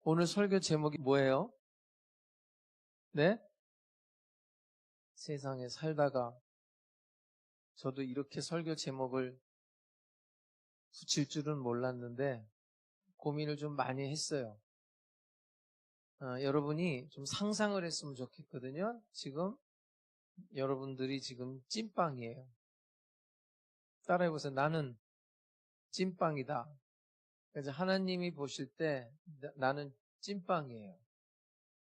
오늘 설교 제목이 뭐예요? 네? 세상에 살다가 저도 이렇게 설교 제목을 붙일 줄은 몰랐는데 고민을 좀 많이 했어요. 여러분이 좀 상상을 했으면 좋겠거든요. 지금 여러분들이 지금 찐빵이에요. 따라해보세요. 나는 찐빵이다. 그래서 하나님이 보실 때 나는 찐빵이에요.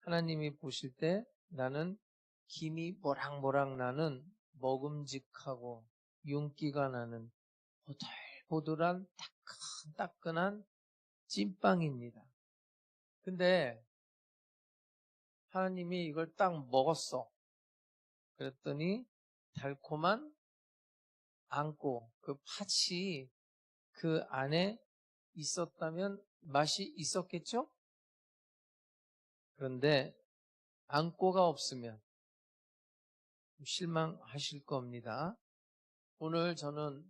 하나님이 보실 때 나는 김이 모락모락 나는 먹음직하고 윤기가 나는 보들보들한 따끈따끈한 찐빵입니다. 근데 하나님이 이걸 딱 먹었어. 그랬더니 달콤한 안고 그 팥이 그 안에 있었다면 맛이 있었겠죠? 그런데 안고가 없으면 실망하실 겁니다. 오늘 저는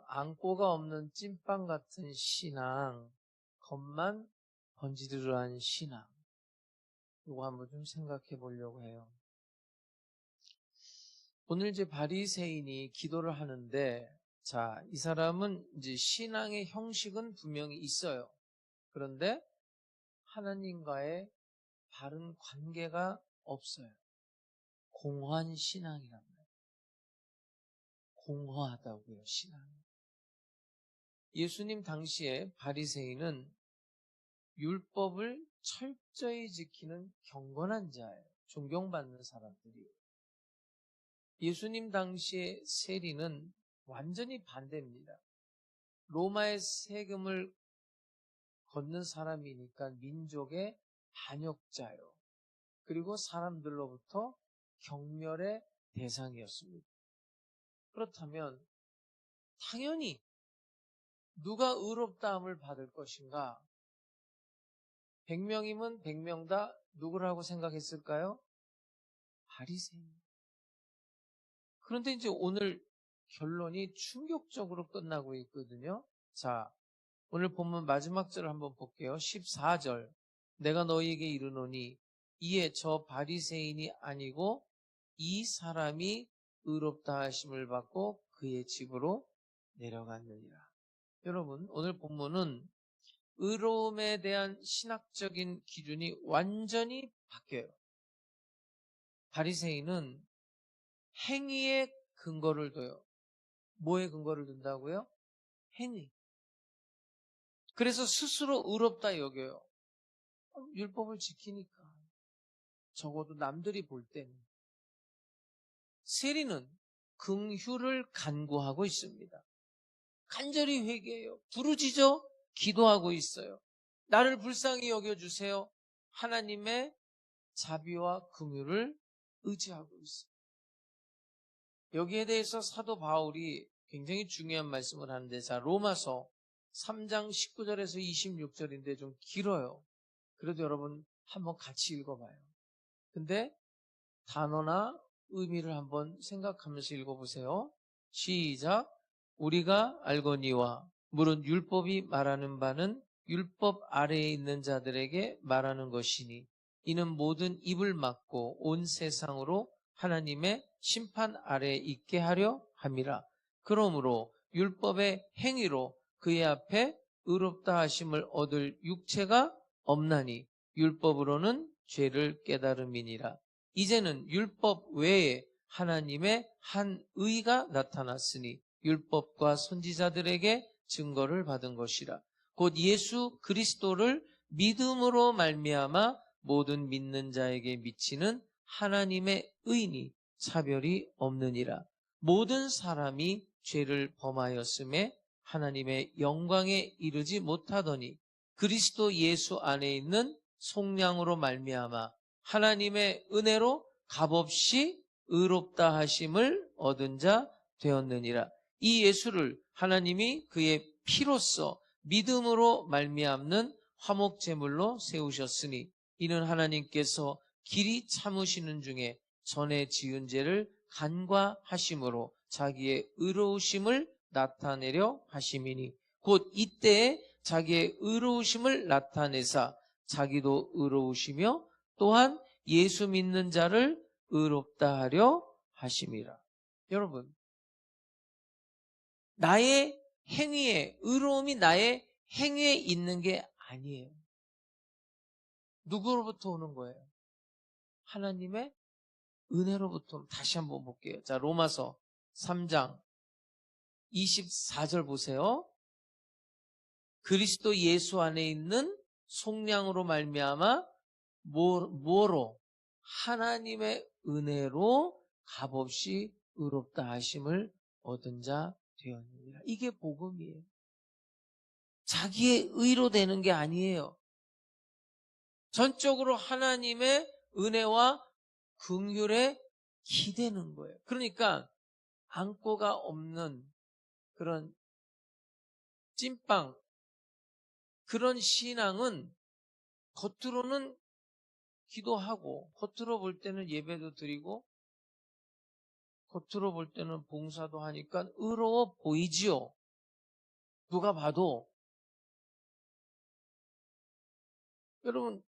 안고가 없는 찐빵 같은 신앙, 겉만 번지르르한 신앙, 이거 한번 좀 생각해 보려고 해요. 오늘 이제 바리새인이 기도를 하는데, 자, 이 사람은 이제 신앙의 형식은 분명히 있어요. 그런데 하나님과의 바른 관계가 없어요. 공허한 신앙이란 말이에요. 공허하다고요, 신앙이. 예수님 당시에 바리새인은 율법을 철저히 지키는 경건한 자예요. 존경받는 사람들이. 예수님 당시의 세리는 완전히 반대입니다. 로마의 세금을 걷는 사람이니까 민족의 반역자요. 그리고 사람들로부터 경멸의 대상이었습니다. 그렇다면 당연히 누가 의롭다함을 받을 것인가? 100명이면 100명 다 누구라고 생각했을까요? 바리새인. 그런데 이제 오늘 결론이 충격적으로 끝나고 있거든요. 자, 오늘 본문 마지막 절을 한번 볼게요. 14절. 내가 너희에게 이르노니 이에 저 바리새인이 아니고 이 사람이 의롭다 하심을 받고 그의 집으로 내려갔느니라. 여러분, 오늘 본문은 의로움에 대한 신학적인 기준이 완전히 바뀌어요. 바리새인은 행위에 근거를 둬요. 뭐에 근거를 둔다고요? 행위. 그래서 스스로 의롭다 여겨요. 율법을 지키니까. 적어도 남들이 볼 때는. 세리는 긍휼을 간구하고 있습니다. 간절히 회개해요. 부르짖어 기도하고 있어요. 나를 불쌍히 여겨주세요. 하나님의 자비와 긍휼을 의지하고 있어요. 여기에 대해서 사도 바울이 굉장히 중요한 말씀을 하는데, 자, 로마서 3장 19절에서 26절인데 좀 길어요. 그래도 여러분 한번 같이 읽어봐요. 근데 단어나 의미를 한번 생각하면서 읽어보세요. 시작. 우리가 알거니와 물은 율법이 말하는 바는 율법 아래에 있는 자들에게 말하는 것이니 이는 모든 입을 막고 온 세상으로 하나님의 심판 아래에 있게 하려 함이라. 그러므로 율법의 행위로 그의 앞에 의롭다 하심을 얻을 육체가 없나니 율법으로는 죄를 깨달음이니라. 이제는 율법 외에 하나님의 한 의가 나타났으니 율법과 선지자들에게 증거를 받은 것이라. 곧 예수 그리스도를 믿음으로 말미암아 모든 믿는 자에게 미치는 하나님의 의니 차별이 없느니라. 모든 사람이 죄를 범하였음에 하나님의 영광에 이르지 못하더니 그리스도 예수 안에 있는 속량으로 말미암아 하나님의 은혜로 값없이 의롭다 하심을 얻은 자 되었느니라. 이 예수를 하나님이 그의 피로써 믿음으로 말미암는 화목제물로 세우셨으니 이는 하나님께서 길이 참으시는 중에 전에 지은 죄를 간과하심으로 자기의 의로우심을 나타내려 하심이니 곧 이때에 자기의 의로우심을 나타내사 자기도 의로우시며 또한 예수 믿는 자를 의롭다 하려 하심이라. 여러분, 나의 행위에, 의로움이 나의 행위에 있는 게 아니에요. 누구로부터 오는 거예요? 하나님의 은혜로부터. 다시 한번 볼게요. 자, 로마서 3장 24절 보세요. 그리스도 예수 안에 있는 속량으로 말미암아 뭐로? 하나님의 은혜로 값없이 의롭다 하심을 얻은 자 되었느니라. 이게 복음이에요. 자기의 의로 되는 게 아니에요. 전적으로 하나님의 은혜와 긍휼에 기대는 거예요. 그러니까 안고가 없는 그런 찐빵, 그런 신앙은 겉으로는 기도하고 겉으로 볼 때는 예배도 드리고 겉으로 볼 때는 봉사도 하니까 의로워 보이지요. 누가 봐도. 여러분,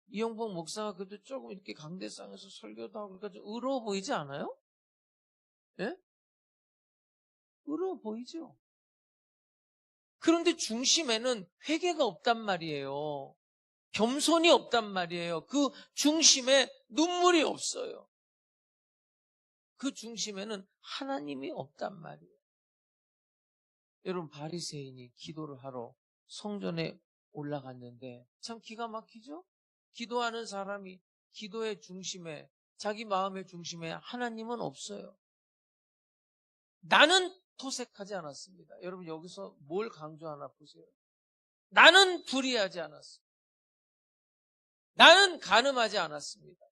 이영복 목사가 그래도 조금 이렇게 강대상에서 설교도 하고 그러니까 좀 의로워 보이지 않아요? 예? 의로워 보이죠. 그런데 중심에는 회개가 없단 말이에요. 겸손이 없단 말이에요. 그 중심에 눈물이 없어요. 그 중심에는 하나님이 없단 말이에요. 여러분, 바리새인이 기도를 하러 성전에 올라갔는데 참 기가 막히죠? 기도하는 사람이 기도의 중심에, 자기 마음의 중심에 하나님은 없어요. 나는 토색하지 않았습니다. 여러분, 여기서 뭘 강조하나 보세요. 나는 불의하지 않았습니다. 나는 간음하지 않았습니다.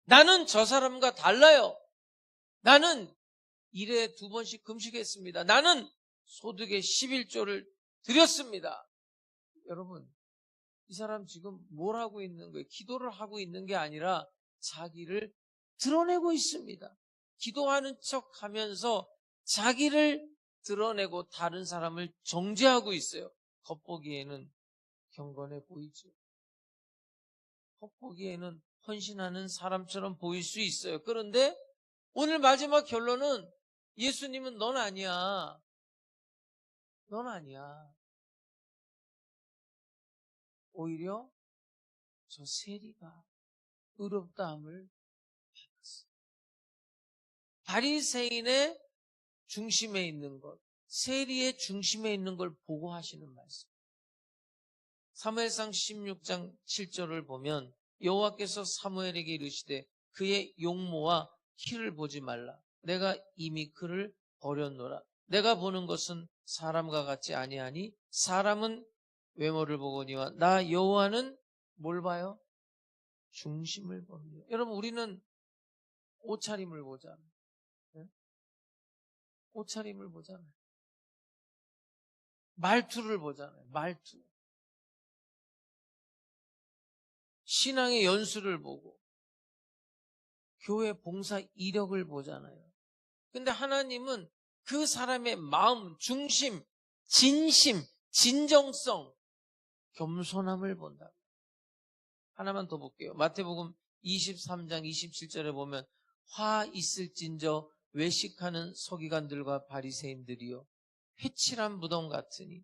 나는 저 사람과 달라요. 나는 일에 2번씩 금식했습니다. 나는 소득의 11조를 드렸습니다. 여러분, 이 사람 지금 뭘 하고 있는 거예요? 기도를 하고 있는 게 아니라 자기를 드러내고 있습니다. 기도하는 척 하면서 자기를 드러내고 다른 사람을 정죄하고 있어요. 겉보기에는 경건해 보이죠. 겉보기에는 헌신하는 사람처럼 보일 수 있어요. 그런데 오늘 마지막 결론은 예수님은 넌 아니야. 넌 아니야. 오히려 저 세리가 의롭다함을 받았어. 바리새인의 중심에 있는 것, 세리의 중심에 있는 걸 보고 하시는 말씀. 사무엘상 16장 7절을 보면 여호와께서 사무엘에게 이르시되 그의 용모와 키를 보지 말라. 내가 이미 그를 버렸노라. 내가 보는 것은 사람과 같지 아니하니 사람은 외모를 보거니와 나 여호와는 뭘 봐요? 중심을 봅니다. 여러분, 우리는 옷차림을 보잖아요. 네? 옷차림을 보잖아요. 말투를 보잖아요. 말투. 신앙의 연수를 보고 교회 봉사 이력을 보잖아요. 근데 하나님은 그 사람의 마음, 중심, 진심, 진정성, 겸손함을 본다. 하나만 더 볼게요. 마태복음 23장 27절에 보면 화 있을진저 외식하는 서기관들과 바리새인들이요 회칠한 무덤 같으니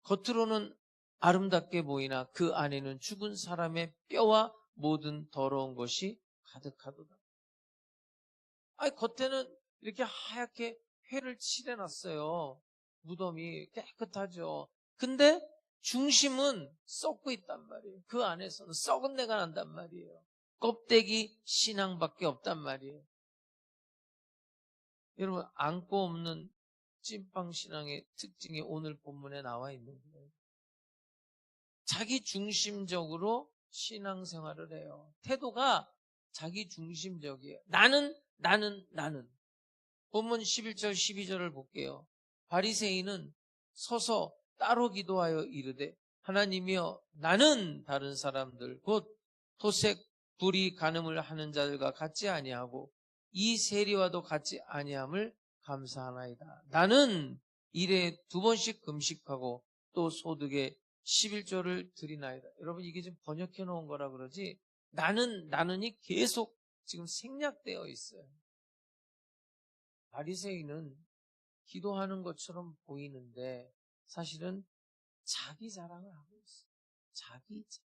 겉으로는 아름답게 보이나 그 안에는 죽은 사람의 뼈와 모든 더러운 것이 가득하도다. 아니, 겉에는 이렇게 하얗게 회를 칠해놨어요. 무덤이 깨끗하죠. 근데 중심은 썩고 있단 말이에요. 그 안에서는 썩은 내가 난단 말이에요. 껍데기 신앙밖에 없단 말이에요. 여러분, 안고 없는 찐빵 신앙의 특징이 오늘 본문에 나와 있는 거예요. 자기 중심적으로 신앙생활을 해요. 태도가 자기 중심적이에요. 나는. 본문 11절 12절을 볼게요. 바리새인은 서서 따로 기도하여 이르되 하나님이여 나는 다른 사람들 곧 토색 불의 간음을 하는 자들과 같지 아니하고 이 세리와도 같지 아니함을 감사하나이다. 나는 일에 2번씩 금식하고 또 소득의 11조를 드리나이다. 여러분 이게 지금 번역해 놓은 거라 그러지 나는이 계속 지금 생략되어 있어요. 바리새인은 기도하는 것처럼 보이는데 사실은 자기 자랑을 하고 있어요. 자기 자랑.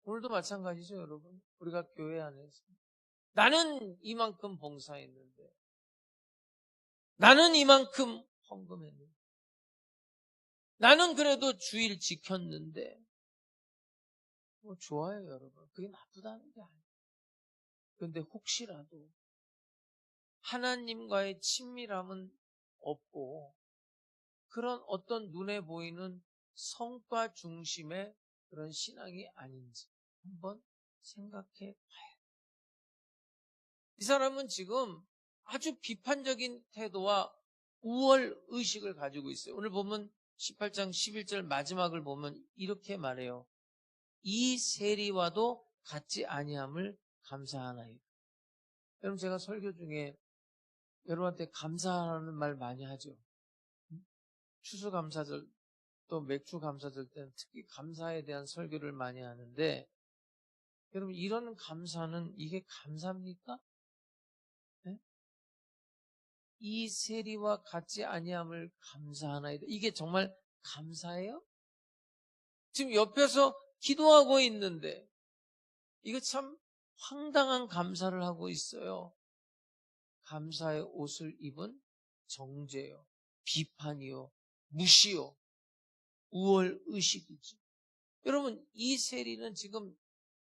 오늘도 마찬가지죠, 여러분. 우리가 교회 안에서 나는 이만큼 봉사했는데, 나는 이만큼 헌금했는데, 나는 그래도 주일 지켰는데, 뭐 좋아요, 여러분. 그게 나쁘다는 게 아니에요. 그런데 혹시라도 하나님과의 친밀함은 없고 그런 어떤 눈에 보이는 성과 중심의 그런 신앙이 아닌지 한번 생각해 봐요. 이 사람은 지금 아주 비판적인 태도와 우월 의식을 가지고 있어요. 오늘 보면 18장 11절 마지막을 보면 이렇게 말해요. 이 세리와도 같지 아니함을 감사하나이다. 여러분 제가 설교 중에 여러분한테 감사하는 말 많이 하죠. 추수감사절 또 맥주감사절 때는 특히 감사에 대한 설교를 많이 하는데 여러분 이런 감사는 이게 감사입니까? 네? 이 세리와 같지 아니함을 감사하나이다. 이게 정말 감사예요? 지금 옆에서 기도하고 있는데 이거 참 황당한 감사를 하고 있어요. 감사의 옷을 입은 정죄요, 비판이요, 무시요, 우월 의식이지. 여러분 이 세리는 지금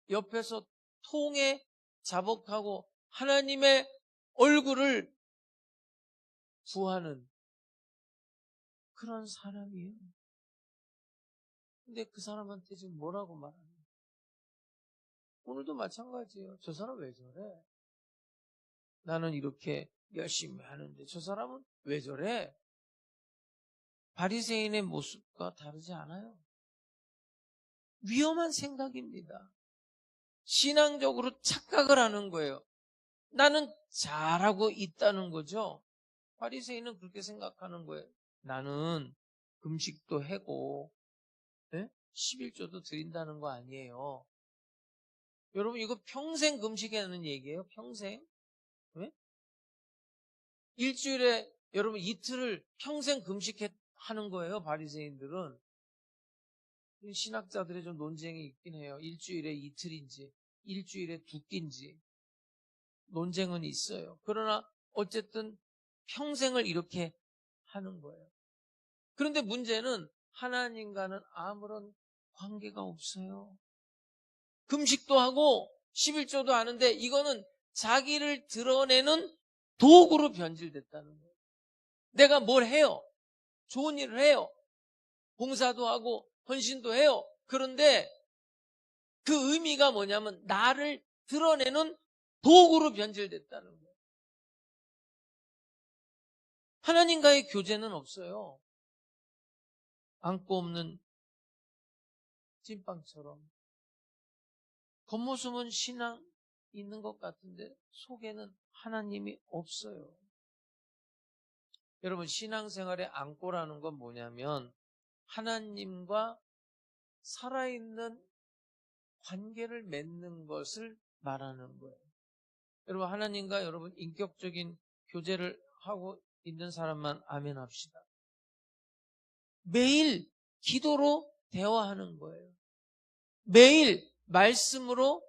옆에서 통에 자복하고 하나님의 얼굴을 구하는 그런 사람이에요. 근데 그 사람한테 지금 뭐라고 말하냐? 오늘도 마찬가지예요. 저 사람 왜 저래? 나는 이렇게 열심히 하는데 저 사람은 왜 저래? 바리새인의 모습과 다르지 않아요. 위험한 생각입니다. 신앙적으로 착각을 하는 거예요. 나는 잘하고 있다는 거죠. 바리새인은 그렇게 생각하는 거예요. 나는 금식도 하고 11조도 드린다는 거 아니에요. 여러분 이거 평생 금식하는 얘기예요. 평생. 네? 일주일에 여러분 이틀을 평생 금식하는 거예요. 바리새인들은. 신학자들의 좀 논쟁이 있긴 해요. 일주일에 이틀인지 일주일에 두 끼인지 논쟁은 있어요. 그러나 어쨌든 평생을 이렇게 하는 거예요. 그런데 문제는 하나님과는 아무런 관계가 없어요. 금식도 하고 11조도 하는데 이거는 자기를 드러내는 도구로 변질됐다는 거예요. 내가 뭘 해요. 좋은 일을 해요. 봉사도 하고 헌신도 해요. 그런데 그 의미가 뭐냐면 나를 드러내는 도구로 변질됐다는 거예요. 하나님과의 교제는 없어요. 안고 없는 찐빵처럼 겉모습은 신앙 있는 것 같은데 속에는 하나님이 없어요. 여러분 신앙생활의 안고라는 건 뭐냐면 하나님과 살아있는 관계를 맺는 것을 말하는 거예요. 여러분 하나님과 여러분 인격적인 교제를 하고 있는 사람만 아멘 합시다. 매일 기도로 대화하는 거예요. 매일 말씀으로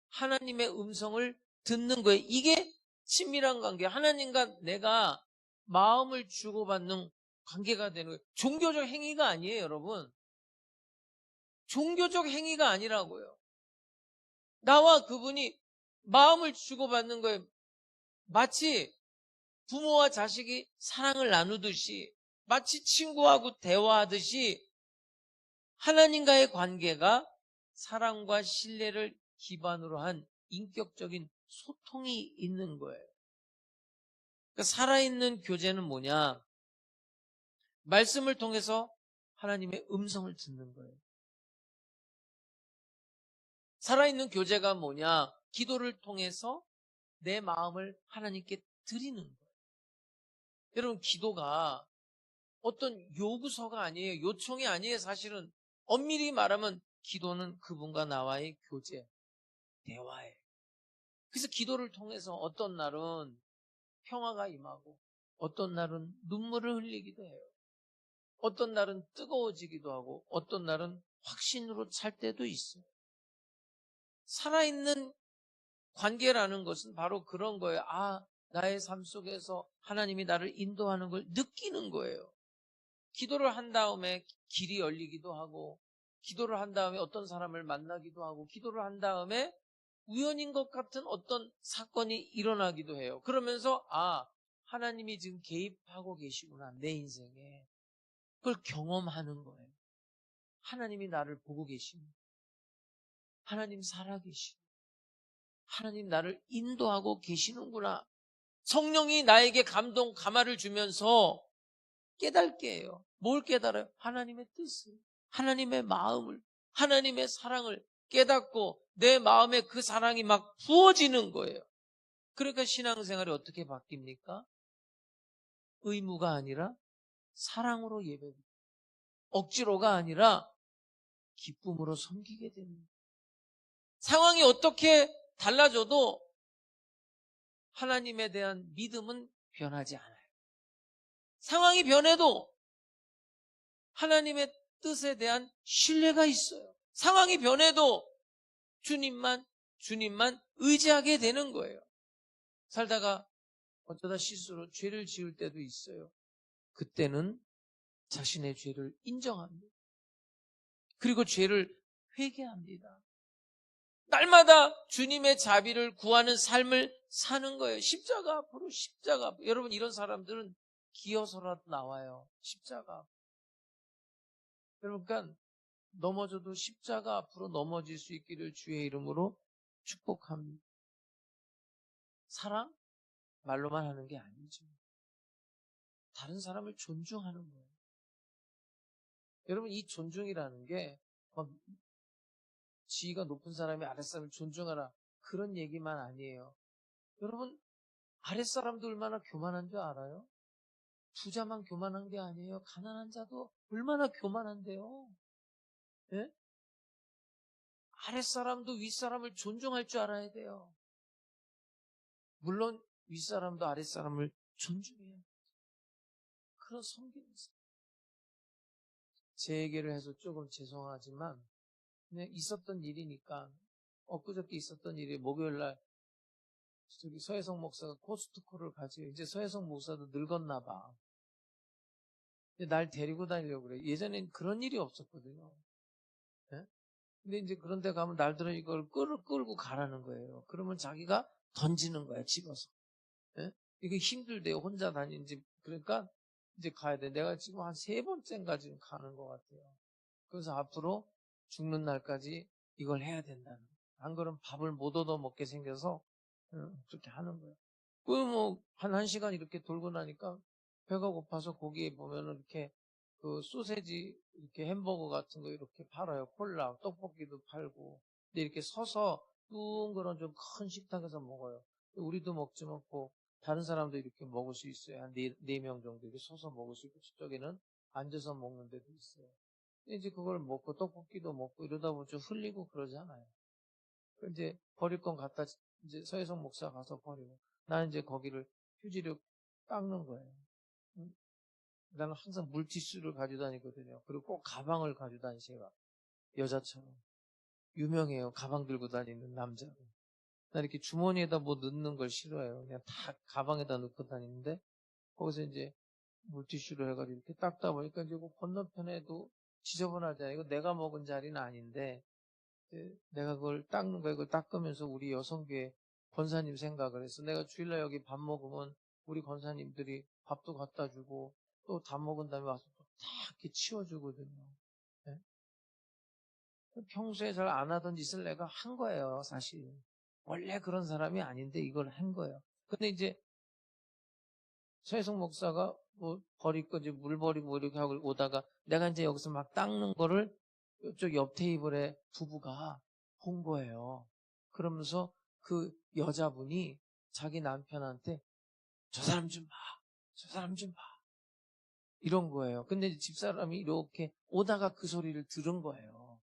하나님의 음성을 듣는 거예요. 이게 친밀한 관계. 하나님과 내가 마음을 주고받는 관계가 되는 거예요. 종교적 행위가 아니에요, 여러분. 종교적 행위가 아니라고요. 나와 그분이 마음을 주고받는 거예요. 마치 부모와 자식이 사랑을 나누듯이, 마치 친구하고 대화하듯이 하나님과의 관계가 사랑과 신뢰를 기반으로 한 인격적인 소통이 있는 거예요. 그러니까 살아있는 교제는 뭐냐? 말씀을 통해서 하나님의 음성을 듣는 거예요. 살아있는 교제가 뭐냐? 기도를 통해서 내 마음을 하나님께 드리는 거예요. 여러분 기도가 어떤 요구서가 아니에요. 요청이 아니에요. 사실은 엄밀히 말하면 기도는 그분과 나와의 교제, 대화예요. 그래서 기도를 통해서 어떤 날은 평화가 임하고 어떤 날은 눈물을 흘리기도 해요. 어떤 날은 뜨거워지기도 하고 어떤 날은 확신으로 찰 때도 있어요. 살아있는 관계라는 것은 바로 그런 거예요. 나의 삶 속에서 하나님이 나를 인도하는 걸 느끼는 거예요. 기도를 한 다음에 길이 열리기도 하고, 기도를 한 다음에 어떤 사람을 만나기도 하고, 기도를 한 다음에 우연인 것 같은 어떤 사건이 일어나기도 해요. 그러면서 하나님이 지금 개입하고 계시구나, 내 인생에. 그걸 경험하는 거예요. 하나님이 나를 보고 계시는, 하나님 살아계시는, 하나님 나를 인도하고 계시는구나. 성령이 나에게 감동, 감화를 주면서 깨닫게 해요. 뭘 깨달아요? 하나님의 뜻을, 하나님의 마음을, 하나님의 사랑을 깨닫고 내 마음에 그 사랑이 막 부어지는 거예요. 그러니까 신앙생활이 어떻게 바뀝니까? 의무가 아니라 사랑으로 예배드립니다. 억지로가 아니라 기쁨으로 섬기게 됩니다. 상황이 어떻게 달라져도 하나님에 대한 믿음은 변하지 않아요. 상황이 변해도 하나님의 뜻에 대한 신뢰가 있어요. 상황이 변해도 주님만 의지하게 되는 거예요. 살다가 어쩌다 실수로 죄를 지을 때도 있어요. 그때는 자신의 죄를 인정합니다. 그리고 죄를 회개합니다. 날마다 주님의 자비를 구하는 삶을 사는 거예요. 십자가 앞으로, 십자가 앞으로. 여러분, 이런 사람들은 기어서라도 나와요. 십자가 앞으로. 그러니까 넘어져도 십자가 앞으로 넘어질 수 있기를 주의 이름으로 축복합니다. 사랑? 말로만 하는 게 아니죠. 다른 사람을 존중하는 거예요. 여러분, 이 존중이라는 게 막 지위가 높은 사람이 아랫사람을 존중하라 그런 얘기만 아니에요. 여러분, 아랫사람도 얼마나 교만한 줄 알아요? 부자만 교만한 게 아니에요. 가난한 자도 얼마나 교만한데요. 네? 아랫사람도 윗사람을 존중할 줄 알아야 돼요. 물론 윗사람도 아랫사람을 존중해요. 그런 섬기면서. 제 얘기를 해서 조금 죄송하지만 그냥 있었던 일이니까 엊그저께 있었던 일이 목요일날 저기 서혜성 목사가 코스트코를 가지고 이제 서혜성 목사도 늙었나 봐. 날 데리고 다니려고 그래. 예전엔 그런 일이 없었거든요. 네? 근데 이제 그런 데 가면 날들은 이걸 끌고 가라는 거예요. 그러면 자기가 던지는 거야, 집어서. 네? 이게 힘들대요. 혼자 다니는지. 그러니까 이제 가야 돼. 내가 지금 한 3번째인가 지금 가는 것 같아요. 그래서 앞으로 죽는 날까지 이걸 해야 된다는 거예요. 안 그러면 밥을 못 얻어 먹게 생겨서 그렇게 하는 거예요. 한 1시간 이렇게 돌고 나니까 배가 고파서 거기에 보면은 이렇게 그 소세지, 이렇게 햄버거 같은 거 이렇게 팔아요. 콜라, 떡볶이도 팔고. 근데 이렇게 서서 둥그런 좀 큰 식탁에서 먹어요. 우리도 먹지 않고 다른 사람도 이렇게 먹을 수 있어요. 한 4명 정도 이렇게 서서 먹을 수 있고, 저쪽에는 앉아서 먹는 데도 있어요. 근데 이제 그걸 먹고 떡볶이도 먹고 이러다 보면 좀 흘리고 그러잖아요. 이제 버릴 건 갖다 이제 서혜성 목사 가서 버리고 나는 이제 거기를 휴지로 닦는 거예요. 응? 나는 항상 물티슈를 가지고 다니거든요. 그리고 꼭 가방을 가지고 다니세요. 여자처럼. 유명해요. 가방 들고 다니는 남자로. 나 이렇게 주머니에다 뭐 넣는 걸 싫어해요. 그냥 다 가방에다 넣고 다니는데 거기서 이제 물티슈로 해가지고 이렇게 닦다 보니까 이제 그 건너편에도 지저분하잖아요. 이거 내가 먹은 자리는 아닌데 내가 그걸 닦는 거야. 이걸 닦으면서 우리 여성교회 권사님 생각을 해서 내가 주일날 여기 밥 먹으면 우리 권사님들이 밥도 갖다 주고 또 다 먹은 다음에 와서 또 다 이렇게 치워주거든요. 네? 평소에 잘 안 하던 짓을 내가 한 거예요, 사실. 원래 그런 사람이 아닌데 이걸 한 거예요. 근데 이제 서혜성 목사가 뭐 버릴 거 이제 물 버리고 뭐 이렇게 하고 오다가 내가 이제 여기서 막 닦는 거를 이쪽 옆 테이블에 부부가 본 거예요. 그러면서 그 여자분이 자기 남편한테 저 사람 좀 봐. 저 사람 좀 봐. 이런 거예요. 근데 집사람이 이렇게 오다가 그 소리를 들은 거예요.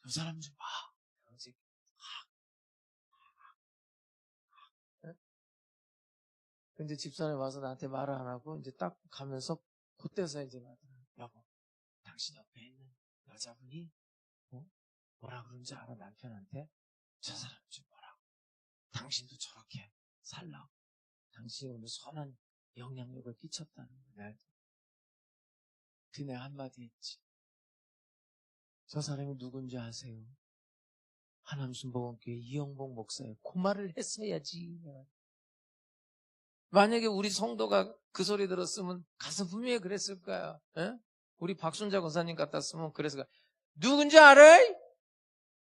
저 사람 좀 봐. 이제 근데 집사람이 와서 나한테 말을 안 하고 이제 딱 가면서 그때서 이제 말하더라고요. 여보, 당신 옆에 있는 여자분이 뭐라 그런지 알아? 남편한테 저 사람 좀 뭐라고. 당신도 저렇게 살라고. 당신이 오늘 선한 영향력을 끼쳤다는 거야. 그 내가 한마디 했지. 저 사람이 누군지 아세요? 하남순복음교회 이영복 목사예요. 그 말을 했어야지. 만약에 우리 성도가 그 소리 들었으면 가서 분명히 그랬을 거야. 에? 우리 박순자 권사님 같았으면 그랬을 거야. 누군지 알아?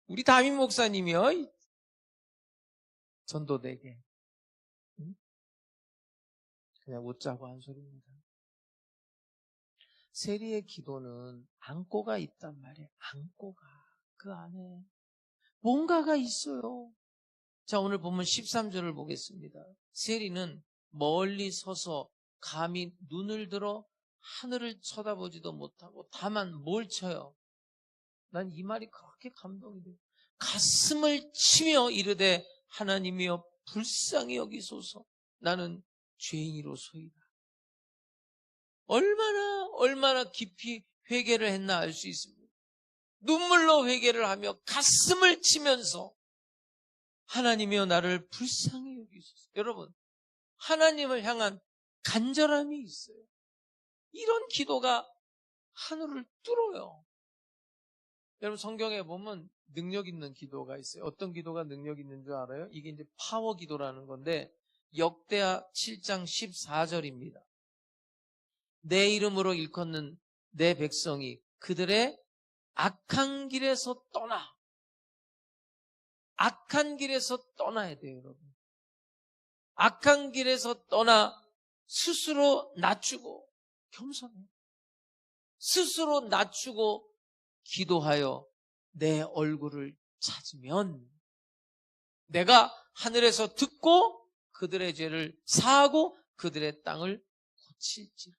우리 담임 목사님이요. 전도되게. 응? 그냥 웃자고 한 소리입니다. 세리의 기도는 안고가 있단 말이에요. 안고가. 그 안에 뭔가가 있어요. 자, 오늘 보면 13절을 보겠습니다. 세리는 멀리 서서 감히 눈을 들어 하늘을 쳐다보지도 못하고 다만 뭘 쳐요? 난 이 말이 그렇게 감동이 돼요. 가슴을 치며 이르되 하나님이여 불쌍히 여기소서. 나는 죄인이로소이다. 얼마나 깊이 회개를 했나 알 수 있습니다. 눈물로 회개를 하며 가슴을 치면서 하나님이여 나를 불쌍히 여기소서. 여러분, 하나님을 향한 간절함이 있어요. 이런 기도가 하늘을 뚫어요. 여러분, 성경에 보면 능력 있는 기도가 있어요. 어떤 기도가 능력 있는 줄 알아요? 이게 이제 파워 기도라는 건데 역대하 7장 14절입니다. 내 이름으로 일컫는 내 백성이 그들의 악한 길에서 악한 길에서 떠나야 돼요, 여러분. 악한 길에서 떠나 스스로 낮추고 겸손해. 스스로 낮추고 기도하여 내 얼굴을 찾으면 내가 하늘에서 듣고 그들의 죄를 사하고 그들의 땅을 고칠지.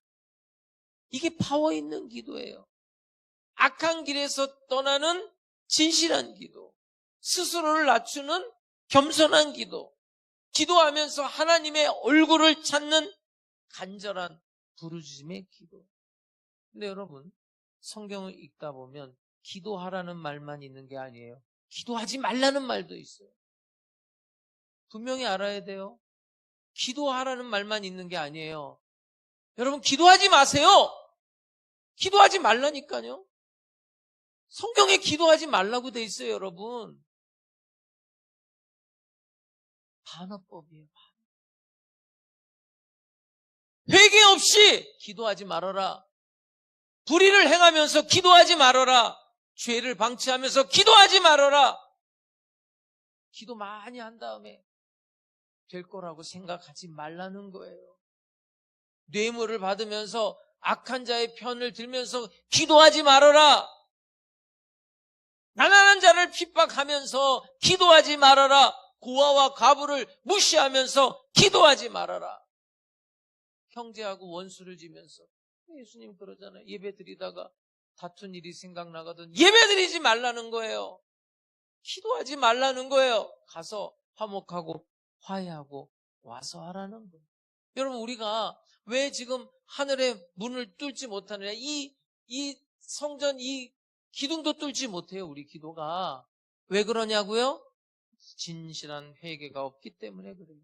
이게 파워 있는 기도예요. 악한 길에서 떠나는 진실한 기도, 스스로를 낮추는 겸손한 기도, 기도하면서 하나님의 얼굴을 찾는 간절한 부르짖음의 기도. 근데 여러분, 성경을 읽다 보면 기도하라는 말만 있는 게 아니에요. 기도하지 말라는 말도 있어요. 분명히 알아야 돼요. 기도하라는 말만 있는 게 아니에요. 여러분, 기도하지 마세요. 기도하지 말라니까요. 성경에 기도하지 말라고 돼 있어요, 여러분. 반어법이에요. 회개 없이 기도하지 말아라. 불의를 행하면서 기도하지 말아라. 죄를 방치하면서 기도하지 말아라. 기도 많이 한 다음에 될 거라고 생각하지 말라는 거예요. 뇌물을 받으면서 악한 자의 편을 들면서 기도하지 말아라. 가난한 자를 핍박하면서 기도하지 말아라. 고아와 과부를 무시하면서 기도하지 말아라. 형제하고 원수를 지면서 예수님 그러잖아요. 예배 드리다가 다툰 일이 생각나거든. 예배 드리지 말라는 거예요. 기도하지 말라는 거예요. 가서 화목하고 화해하고 와서 하라는 거예요. 여러분, 우리가 왜 지금 하늘의 문을 뚫지 못하느냐. 이 성전, 이 기둥도 뚫지 못해요. 우리 기도가. 왜 그러냐고요? 진실한 회개가 없기 때문에 그래요.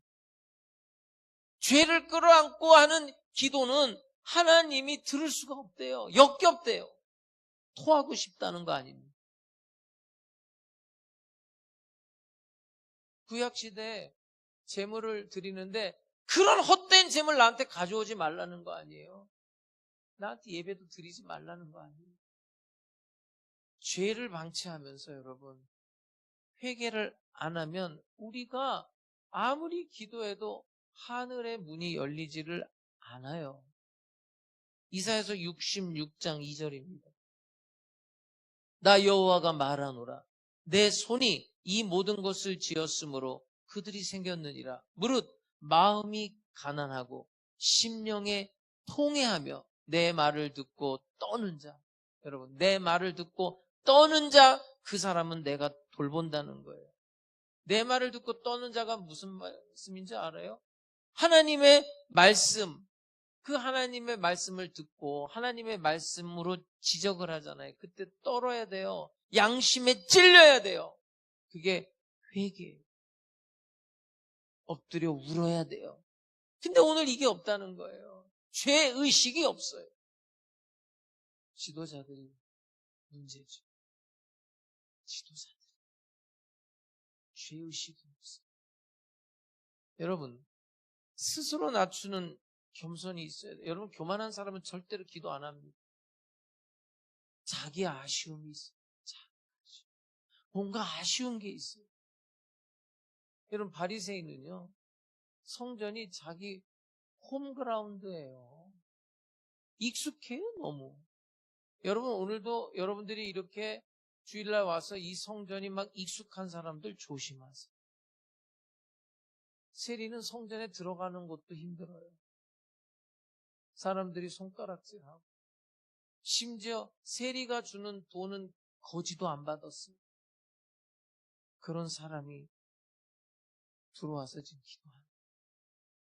죄를 끌어안고 하는 기도는 하나님이 들을 수가 없대요. 역겹대요. 토하고 싶다는 거 아닙니까? 구약시대에 제물을 드리는데 그런 헛된 제물 나한테 가져오지 말라는 거 아니에요. 나한테 예배도 드리지 말라는 거 아니에요. 죄를 방치하면서 여러분, 회개를 안 하면 우리가 아무리 기도해도 하늘의 문이 열리지를 않아요. 이사야서 66장 2절입니다. 나 여호와가 말하노라. 내 손이 이 모든 것을 지었으므로 그들이 생겼느니라. 무릇 마음이 가난하고 심령에 통회하며 내 말을 듣고 떠는 자. 여러분, 내 말을 듣고 떠는 자, 그 사람은 내가 돌본다는 거예요. 내 말을 듣고 떠는 자가 무슨 말씀인지 알아요? 하나님의 말씀, 그 하나님의 말씀을 듣고 하나님의 말씀으로 지적을 하잖아요. 그때 떨어야 돼요. 양심에 찔려야 돼요. 그게 회개예요. 엎드려 울어야 돼요. 근데 오늘 이게 없다는 거예요. 죄의식이 없어요. 지도자들이 문제죠. 지도자들. 죄의식이 없어요. 여러분, 스스로 낮추는 겸손이 있어야 돼요. 여러분, 교만한 사람은 절대로 기도 안 합니다. 자기 아쉬움이 있어요. 뭔가 아쉬운 게 있어요. 여러분, 바리새인은요, 성전이 자기 홈그라운드예요. 익숙해요, 너무. 여러분, 오늘도 여러분들이 이렇게 주일날 와서 이 성전이 막 익숙한 사람들 조심하세요. 세리는 성전에 들어가는 것도 힘들어요. 사람들이 손가락질하고, 심지어 세리가 주는 돈은 거지도 안 받았어요. 그런 사람이 들어와서 지금 기도하는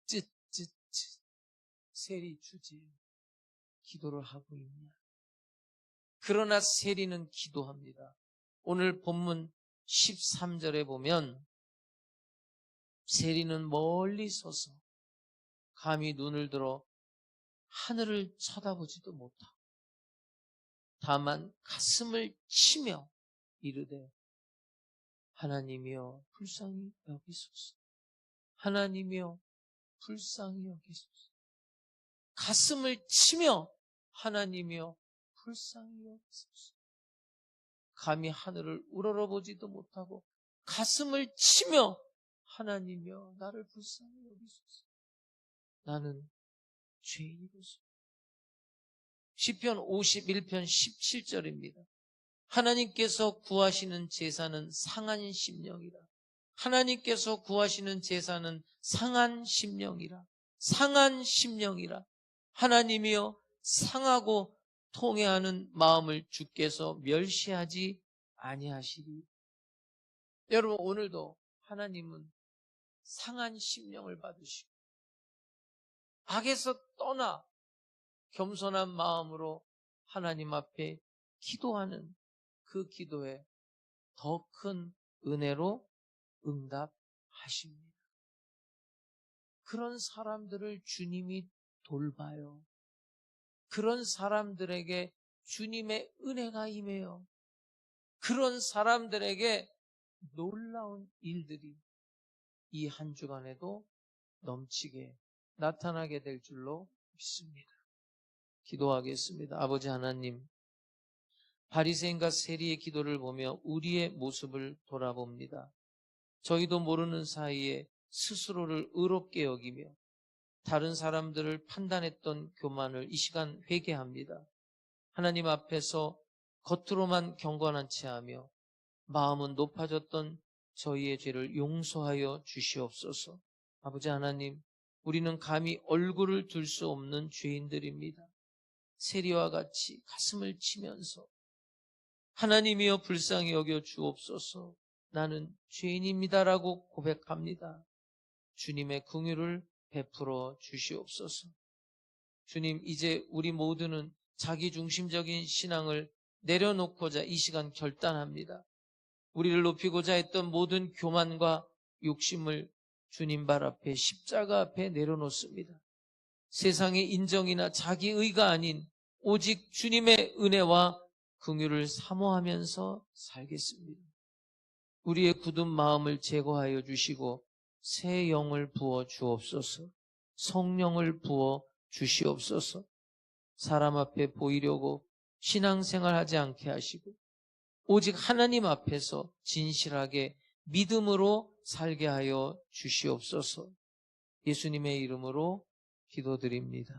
쯧쯧쯧 세리 주제 기도를 하고 있냐. 그러나 세리는 기도합니다. 오늘 본문 13절에 보면 세리는 멀리 서서 감히 눈을 들어 하늘을 쳐다보지도 못하고 다만 가슴을 치며 이르되 하나님이여 불쌍히 여기소서. 하나님이여 불쌍히 여기소서. 가슴을 치며 하나님이여 불쌍히 여기소서. 감히 하늘을 우러러보지도 못하고 가슴을 치며 하나님이여 나를 불쌍히 여기소서. 나는 죄인이로소. 시편 51편 17절입니다. 하나님께서 구하시는 제사는 상한 심령이라. 하나님께서 구하시는 제사는 상한 심령이라. 상한 심령이라. 하나님이여 상하고 통회하는 마음을 주께서 멸시하지 아니하시리. 여러분, 오늘도 하나님은 상한 심령을 받으시고 악에서 떠나 겸손한 마음으로 하나님 앞에 기도하는 그 기도에 더 큰 은혜로 응답하십니다. 그런 사람들을 주님이 돌봐요. 그런 사람들에게 주님의 은혜가 임해요. 그런 사람들에게 놀라운 일들이 이 한 주간에도 넘치게 나타나게 될 줄로 믿습니다. 기도하겠습니다. 아버지 하나님, 바리새인과 세리의 기도를 보며 우리의 모습을 돌아봅니다. 저희도 모르는 사이에 스스로를 의롭게 여기며 다른 사람들을 판단했던 교만을 이 시간 회개합니다. 하나님 앞에서 겉으로만 경건한 채 하며 마음은 높아졌던 저희의 죄를 용서하여 주시옵소서. 아버지 하나님, 우리는 감히 얼굴을 들 수 없는 죄인들입니다. 세리와 같이 가슴을 치면서 하나님이여 불쌍히 여겨 주옵소서. 나는 죄인입니다라고 고백합니다. 주님의 긍휼을 베풀어 주시옵소서. 주님, 이제 우리 모두는 자기중심적인 신앙을 내려놓고자 이 시간 결단합니다. 우리를 높이고자 했던 모든 교만과 욕심을 주님 발 앞에 십자가 앞에 내려놓습니다. 세상의 인정이나 자기의가 아닌 오직 주님의 은혜와 긍휼을 사모하면서 살겠습니다. 우리의 굳은 마음을 제거하여 주시고 새 영을 부어 주옵소서. 성령을 부어 주시옵소서. 사람 앞에 보이려고 신앙생활하지 않게 하시고 오직 하나님 앞에서 진실하게 믿음으로 살게 하여 주시옵소서. 예수님의 이름으로 기도드립니다.